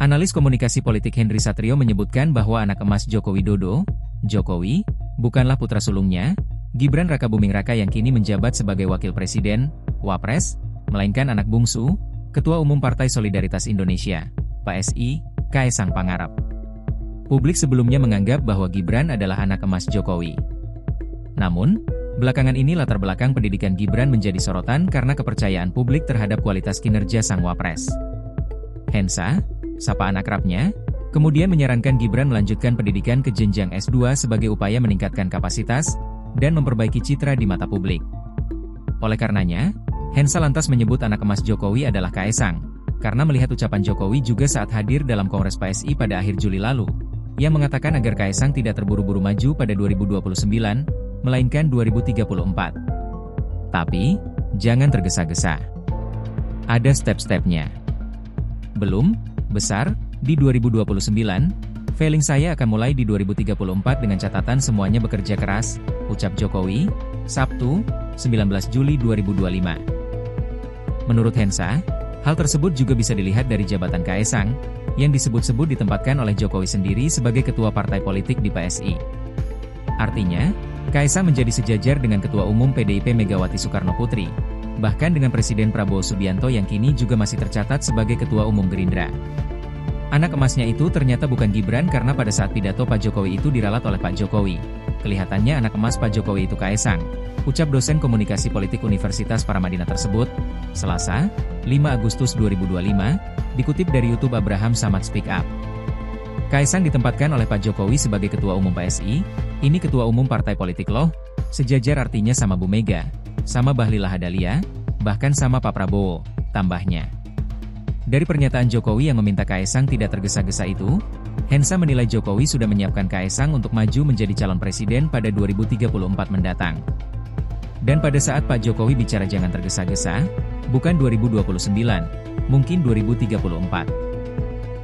Analis komunikasi politik Henry Satrio menyebutkan bahwa anak emas Joko Widodo, Jokowi, bukanlah putra sulungnya, Gibran Rakabuming Raka yang kini menjabat sebagai Wakil Presiden, Wapres, melainkan anak bungsu, Ketua Umum Partai Solidaritas Indonesia, PSI, Kaesang Pangarep. Publik sebelumnya menganggap bahwa Gibran adalah anak emas Jokowi. Namun, belakangan ini latar belakang pendidikan Gibran menjadi sorotan karena kepercayaan publik terhadap kualitas kinerja sang Wapres. Hensa, sapaan akrabnya, kemudian menyarankan Gibran melanjutkan pendidikan ke jenjang S2 sebagai upaya meningkatkan kapasitas dan memperbaiki citra di mata publik. Oleh karenanya, Hensa lantas menyebut anak emas Jokowi adalah Kaesang, karena melihat ucapan Jokowi juga saat hadir dalam Kongres PSI pada akhir Juli lalu, yang mengatakan agar Kaesang tidak terburu-buru maju pada 2029, melainkan 2034. Tapi, jangan tergesa-gesa. Ada step-stepnya. Belum, besar, di 2029, feeling saya akan mulai di 2034 dengan catatan semuanya bekerja keras, ucap Jokowi, Sabtu, 19 Juli 2025. Menurut Hensa, hal tersebut juga bisa dilihat dari jabatan Kaesang, yang disebut-sebut ditempatkan oleh Jokowi sendiri sebagai ketua partai politik di PSI. Artinya, Kaesang menjadi sejajar dengan Ketua Umum PDIP Megawati Soekarnoputri, bahkan dengan Presiden Prabowo Subianto yang kini juga masih tercatat sebagai Ketua Umum Gerindra. Anak emasnya itu ternyata bukan Gibran karena pada saat pidato Pak Jokowi itu diralat oleh Pak Jokowi. Kelihatannya anak emas Pak Jokowi itu Kaesang, ucap dosen komunikasi politik Universitas Paramadina tersebut, Selasa, 5 Agustus 2025, dikutip dari YouTube Abraham Samad Speak Up. Kaesang ditempatkan oleh Pak Jokowi sebagai Ketua Umum PSI, ini Ketua Umum Partai Politik loh, sejajar artinya sama Bu Mega, sama Bahlil Lahadalia, bahkan sama Pak Prabowo, tambahnya. Dari pernyataan Jokowi yang meminta Kaesang tidak tergesa-gesa itu, Hensa menilai Jokowi sudah menyiapkan Kaesang untuk maju menjadi calon presiden pada 2034 mendatang. Dan pada saat Pak Jokowi bicara jangan tergesa-gesa, bukan 2029, mungkin 2034.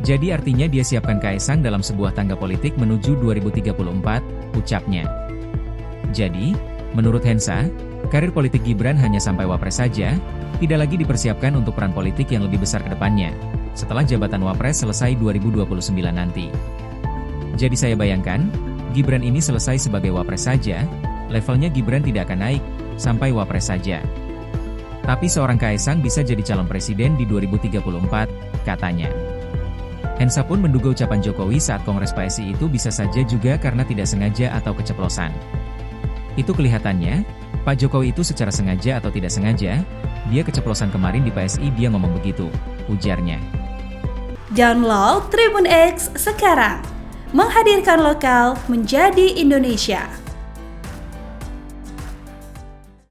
Jadi artinya dia siapkan Kaesang dalam sebuah tangga politik menuju 2034, ucapnya. Jadi, menurut Hensa, karir politik Gibran hanya sampai Wapres saja, tidak lagi dipersiapkan untuk peran politik yang lebih besar ke depannya, setelah jabatan Wapres selesai 2029 nanti. Jadi saya bayangkan, Gibran ini selesai sebagai Wapres saja, levelnya Gibran tidak akan naik, sampai Wapres saja. Tapi seorang Kaesang bisa jadi calon presiden di 2034, katanya. Hensa pun menduga ucapan Jokowi saat Kongres PSI itu bisa saja juga karena tidak sengaja atau keceplosan. Itu kelihatannya, Pak Jokowi itu secara sengaja atau tidak sengaja, dia keceplosan kemarin di PSI dia ngomong begitu, ujarnya. Download Tribun X sekarang, menghadirkan lokal menjadi Indonesia.